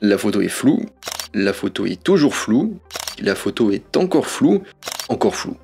La photo est floue, la photo est toujours floue, la photo est encore floue.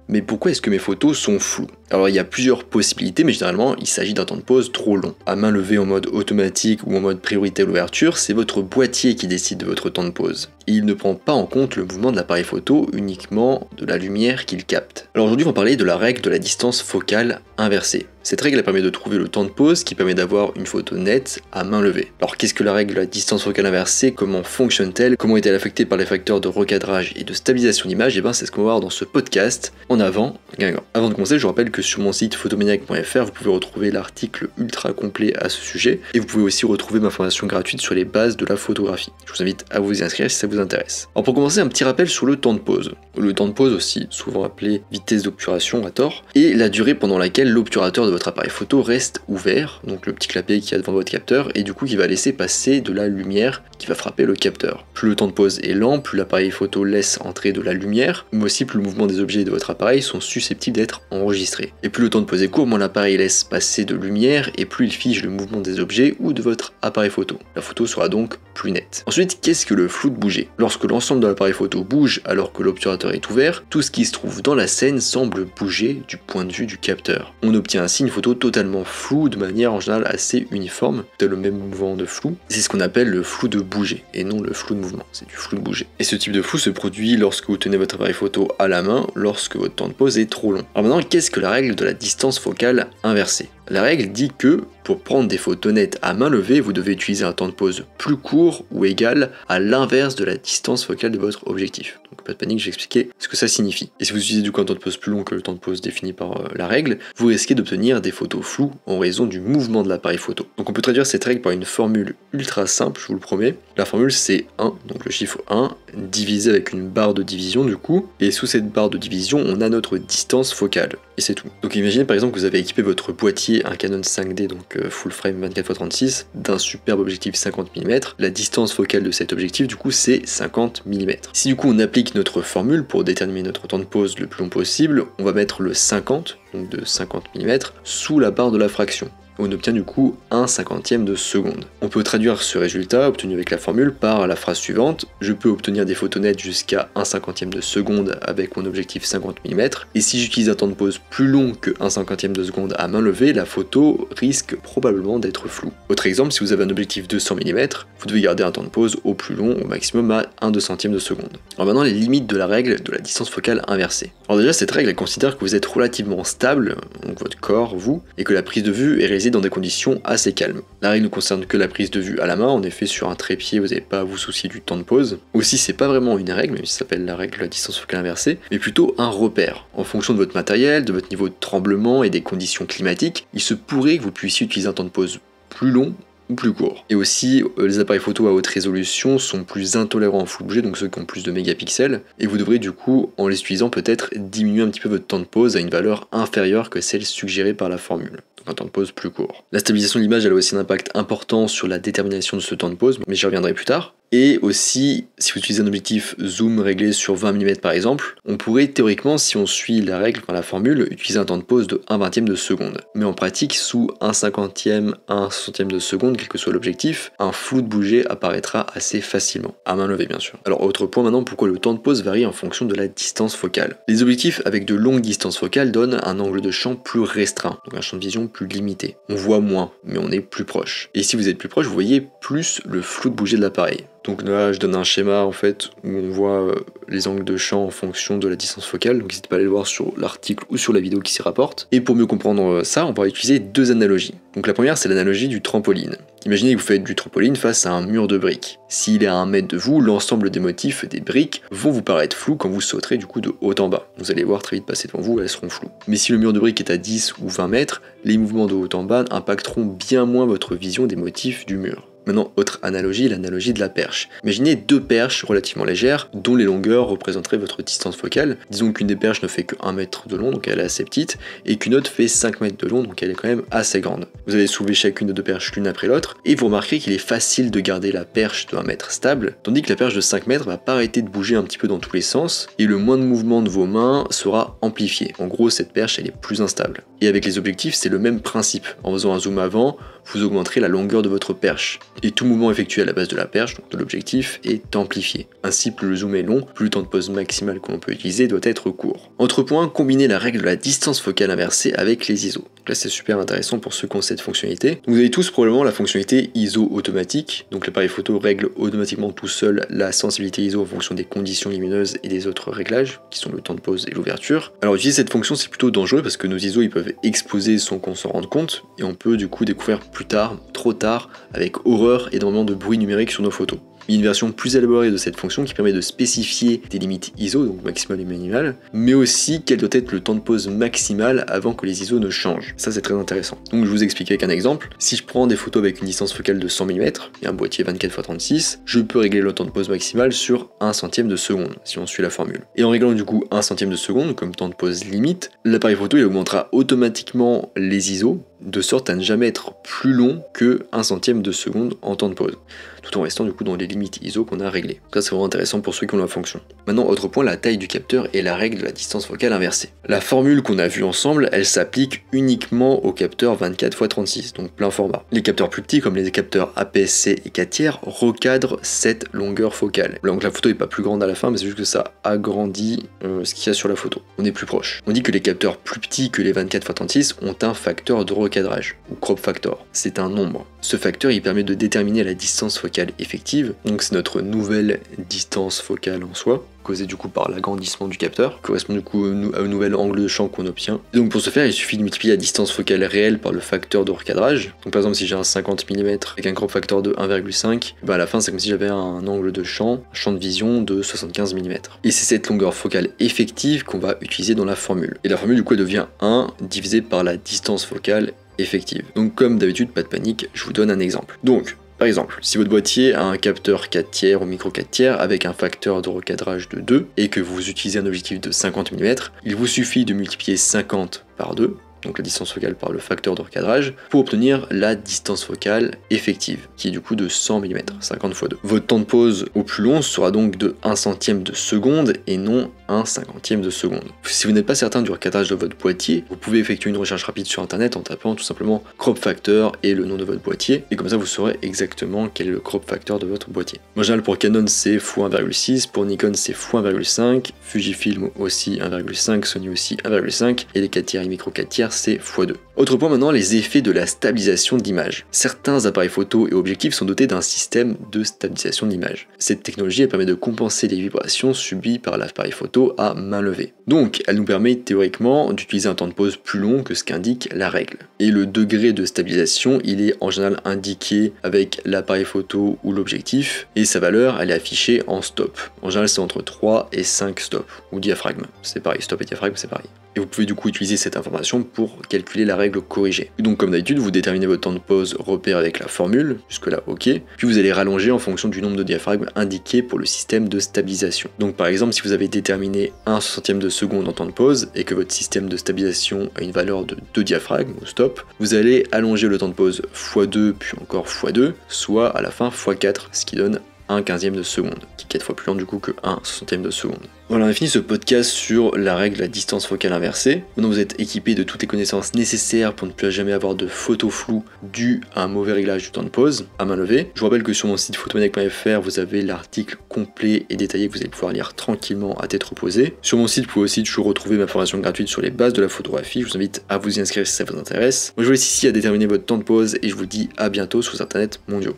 Mais pourquoi est-ce que mes photos sont floues? Alors il y a plusieurs possibilités, mais généralement il s'agit d'un temps de pause trop long. À main levée en mode automatique ou en mode priorité à l'ouverture, c'est votre boîtier qui décide de votre temps de pause. Et il ne prend pas en compte le mouvement de l'appareil photo, uniquement de la lumière qu'il capte. Alors aujourd'hui on va parler de la règle de la distance focale inversée. Cette règle permet de trouver le temps de pause qui permet d'avoir une photo nette à main levée. Alors qu'est-ce que la règle de la distance focale inversée? Comment fonctionne-t-elle? Comment est-elle affectée par les facteurs de recadrage et de stabilisation d'image? Et bien c'est ce qu'on va voir dans ce podcast. Avant de commencer, je vous rappelle que sur mon site photomaniac.fr, vous pouvez retrouver l'article ultra complet à ce sujet et vous pouvez aussi retrouver ma formation gratuite sur les bases de la photographie. Je vous invite à vous y inscrire si ça vous intéresse. Alors pour commencer, un petit rappel sur le temps de pause. Le temps de pause aussi, souvent appelé vitesse d'obturation à tort, et la durée pendant laquelle l'obturateur de votre appareil photo reste ouvert, donc le petit clapet qui est devant votre capteur, et du coup qui va laisser passer de la lumière qui va frapper le capteur. Plus le temps de pause est lent, plus l'appareil photo laisse entrer de la lumière, mais aussi plus le mouvement des objets de votre appareil sont susceptibles d'être enregistrés. Et plus le temps de pause est court, moins l'appareil laisse passer de lumière et plus il fige le mouvement des objets ou de votre appareil photo. La photo sera donc plus nette. Ensuite, qu'est-ce que le flou de bouger? Lorsque l'ensemble de l'appareil photo bouge alors que l'obturateur est ouvert, tout ce qui se trouve dans la scène semble bouger du point de vue du capteur. On obtient ainsi une photo totalement floue de manière en général assez uniforme, tel le même mouvement de flou. C'est ce qu'on appelle le flou de bouger et non le flou de mouvement, c'est du flou de bouger. Et ce type de flou se produit lorsque vous tenez votre appareil photo à la main, lorsque votre temps de pause est trop long. Alors maintenant, qu'est-ce que la règle de la distance focale inversée? La règle dit que pour prendre des photos nettes à main levée, vous devez utiliser un temps de pause plus court ou égal à l'inverse de la distance focale de votre objectif. Donc pas de panique, j'ai expliqué ce que ça signifie. Et si vous utilisez du coup un temps de pause plus long que le temps de pause défini par la règle, vous risquez d'obtenir des photos floues en raison du mouvement de l'appareil photo. Donc on peut traduire cette règle par une formule ultra simple, je vous le promets. La formule c'est 1, donc le chiffre 1, divisé avec une barre de division du coup, et sous cette barre de division, on a notre distance focale. Et c'est tout. Donc imaginez par exemple que vous avez équipé votre boîtier, un Canon 5D, donc full frame 24x36, d'un superbe objectif 50 mm. La distance focale de cet objectif du coup c'est 50 mm. Si du coup on applique notre formule pour déterminer notre temps de pause le plus long possible, on va mettre le 50, donc de 50 mm, sous la barre de la fraction. On obtient du coup 1/50e de seconde. On peut traduire ce résultat obtenu avec la formule par la phrase suivante: je peux obtenir des photos nettes jusqu'à 1/50e de seconde avec mon objectif 50 mm, et si j'utilise un temps de pause plus long que 1/50e de seconde à main levée, la photo risque probablement d'être floue. Autre exemple, si vous avez un objectif 200 mm, vous devez garder un temps de pause au plus long, au maximum à 1/200e de seconde. Alors maintenant, les limites de la règle de la distance focale inversée. Alors déjà, cette règle elle considère que vous êtes relativement stable, donc votre corps, vous, et que la prise de vue est réalisée dans des conditions assez calmes. La règle ne concerne que la prise de vue à la main, en effet sur un trépied vous n'avez pas à vous soucier du temps de pause. Aussi c'est pas vraiment une règle, même si ça s'appelle la règle de la distance focale inversée, mais plutôt un repère. En fonction de votre matériel, de votre niveau de tremblement et des conditions climatiques, il se pourrait que vous puissiez utiliser un temps de pause plus long ou plus court. Et aussi, les appareils photo à haute résolution sont plus intolérants au flou bouger, donc ceux qui ont plus de mégapixels, et vous devrez du coup, en les utilisant, peut-être diminuer un petit peu votre temps de pause à une valeur inférieure que celle suggérée par la formule. Un temps de pause plus court. La stabilisation de l'image elle a aussi un impact important sur la détermination de ce temps de pause, mais j'y reviendrai plus tard. Et aussi, si vous utilisez un objectif zoom réglé sur 20 mm par exemple, on pourrait théoriquement, si on suit la règle, enfin la formule, utiliser un temps de pause de 1/20e de seconde. Mais en pratique, sous 1/50e, 1/60e de seconde, quel que soit l'objectif, un flou de bouger apparaîtra assez facilement. À main levée bien sûr. Alors autre point maintenant, pourquoi le temps de pause varie en fonction de la distance focale. Les objectifs avec de longues distances focales donnent un angle de champ plus restreint, donc un champ de vision plus limité. On voit moins, mais on est plus proche. Et si vous êtes plus proche, vous voyez plus le flou de bouger de l'appareil. Donc là, je donne un schéma en fait où on voit les angles de champ en fonction de la distance focale. Donc n'hésitez pas à aller le voir sur l'article ou sur la vidéo qui s'y rapporte. Et pour mieux comprendre ça, on va utiliser deux analogies. Donc la première, c'est l'analogie du trampoline. Imaginez que vous faites du trampoline face à un mur de briques. S'il est à 1 mètre de vous, l'ensemble des motifs des briques vont vous paraître flous quand vous sauterez du coup de haut en bas. Vous allez voir très vite passer devant vous, elles seront floues. Mais si le mur de briques est à 10 ou 20 mètres, les mouvements de haut en bas impacteront bien moins votre vision des motifs du mur. Maintenant, autre analogie, l'analogie de la perche. Imaginez deux perches relativement légères, dont les longueurs représenteraient votre distance focale. Disons qu'une des perches ne fait que 1 mètre de long, donc elle est assez petite, et qu'une autre fait 5 mètres de long, donc elle est quand même assez grande. Vous allez soulever chacune des deux perches l'une après l'autre, et vous remarquerez qu'il est facile de garder la perche de 1 mètre stable, tandis que la perche de 5 mètres va pas arrêter de bouger un petit peu dans tous les sens, et le moins de mouvement de vos mains sera amplifié. En gros, cette perche, elle est plus instable. Et avec les objectifs, c'est le même principe. En faisant un zoom avant, vous augmenterez la longueur de votre perche. Et tout mouvement effectué à la base de la perche, donc de l'objectif, est amplifié. Ainsi, plus le zoom est long, plus le temps de pause maximal que l'on peut utiliser doit être court. Autre point, combiner la règle de la distance focale inversée avec les ISO. Là c'est super intéressant pour ceux qui ont cette fonctionnalité. Donc, vous avez tous probablement la fonctionnalité ISO automatique, donc l'appareil photo règle automatiquement tout seul la sensibilité ISO en fonction des conditions lumineuses et des autres réglages, qui sont le temps de pause et l'ouverture. Alors utiliser cette fonction c'est plutôt dangereux parce que nos ISO ils peuvent exploser sans qu'on s'en rende compte, et on peut du coup découvrir plus tard, trop tard, avec horreur énormément de bruit numérique sur nos photos. Il y a une version plus élaborée de cette fonction qui permet de spécifier des limites ISO, donc maximale et minimale, mais aussi quel doit être le temps de pause maximal avant que les ISO ne changent. Ça c'est très intéressant. Donc je vous explique avec un exemple. Si je prends des photos avec une distance focale de 100 mm et un boîtier 24x36, je peux régler le temps de pause maximal sur 1 centième de seconde, si on suit la formule. Et en réglant du coup 1 centième de seconde comme temps de pause limite, l'appareil photo il augmentera automatiquement les ISO, de sorte à ne jamais être plus long que 1 centième de seconde en temps de pause, tout en restant du coup dans les limites ISO qu'on a réglées. Ça c'est vraiment intéressant pour ceux qui ont la fonction. Maintenant autre point, la taille du capteur et la règle de la distance focale inversée. La formule qu'on a vue ensemble, elle s'applique uniquement aux capteurs 24x36, donc plein format. Les capteurs plus petits comme les capteurs APS-C et 4/3 recadrent cette longueur focale. Donc la photo est pas plus grande à la fin, mais c'est juste que ça agrandit ce qu'il y a sur la photo. On est plus proche. On dit que les capteurs plus petits que les 24x36 ont un facteur de recadrage, ou crop factor. C'est un nombre. Ce facteur il permet de déterminer la distance focale effective, donc c'est notre nouvelle distance focale en soi, causée du coup par l'agrandissement du capteur, correspond du coup à un nouvel angle de champ qu'on obtient. Et donc pour ce faire, il suffit de multiplier la distance focale réelle par le facteur de recadrage. Donc par exemple si j'ai un 50 mm avec un crop factor de 1,5, ben à la fin c'est comme si j'avais un angle de champ, un champ de vision de 75 mm. Et c'est cette longueur focale effective qu'on va utiliser dans la formule. Et la formule du coup elle devient 1 divisé par la distance focale effective. Donc comme d'habitude, pas de panique, je vous donne un exemple. Donc, par exemple, si votre boîtier a un capteur 4/3 ou micro 4/3 avec un facteur de recadrage de 2 et que vous utilisez un objectif de 50 mm, il vous suffit de multiplier 50 par 2, donc la distance focale par le facteur de recadrage, pour obtenir la distance focale effective, qui est du coup de 100 mm, 50 x 2. Votre temps de pause au plus long sera donc de 1 centième de seconde et non 1 cinquantième de seconde. Si vous n'êtes pas certain du recadrage de votre boîtier, vous pouvez effectuer une recherche rapide sur internet en tapant tout simplement crop factor et le nom de votre boîtier, et comme ça vous saurez exactement quel est le crop factor de votre boîtier. En général pour Canon c'est x1,6, pour Nikon c'est x1,5, Fujifilm aussi 1,5, Sony aussi 1,5, et les 4/3 et micro 4/3 c'est x2. Autre point maintenant, les effets de la stabilisation d'image. Certains appareils photo et objectifs sont dotés d'un système de stabilisation d'image. Cette technologie elle permet de compenser les vibrations subies par l'appareil photo à main levée. Donc elle nous permet théoriquement d'utiliser un temps de pause plus long que ce qu'indique la règle. Et le degré de stabilisation il est en général indiqué avec l'appareil photo ou l'objectif, et sa valeur elle est affichée en stop. En général c'est entre 3 et 5 stops, ou diaphragme, c'est pareil, stop et diaphragme c'est pareil. Et vous pouvez du coup utiliser cette information pour calculer la règle corrigée. Donc comme d'habitude, vous déterminez votre temps de pause repère avec la formule, jusque là ok, puis vous allez rallonger en fonction du nombre de diaphragmes indiqué pour le système de stabilisation. Donc par exemple, si vous avez déterminé 1 soixantième de seconde en temps de pause et que votre système de stabilisation a une valeur de 2 diaphragmes, ou stop, vous allez allonger le temps de pause x2 puis encore x2, soit à la fin x4, ce qui donne 1 quinzième de seconde, qui est 4 fois plus lent du coup que 1 soixantième de seconde. Voilà, on a fini ce podcast sur la règle de la distance focale inversée. Maintenant vous êtes équipé de toutes les connaissances nécessaires pour ne plus jamais avoir de photos floues dues à un mauvais réglage du temps de pause à main levée. Je vous rappelle que sur mon site photomaniac.fr vous avez l'article complet et détaillé que vous allez pouvoir lire tranquillement à tête reposée. Sur mon site vous pouvez aussi toujours retrouver ma formation gratuite sur les bases de la photographie. Je vous invite à vous y inscrire si ça vous intéresse. Moi je vous laisse ici à déterminer votre temps de pause et je vous dis à bientôt sur Internet mondiaux.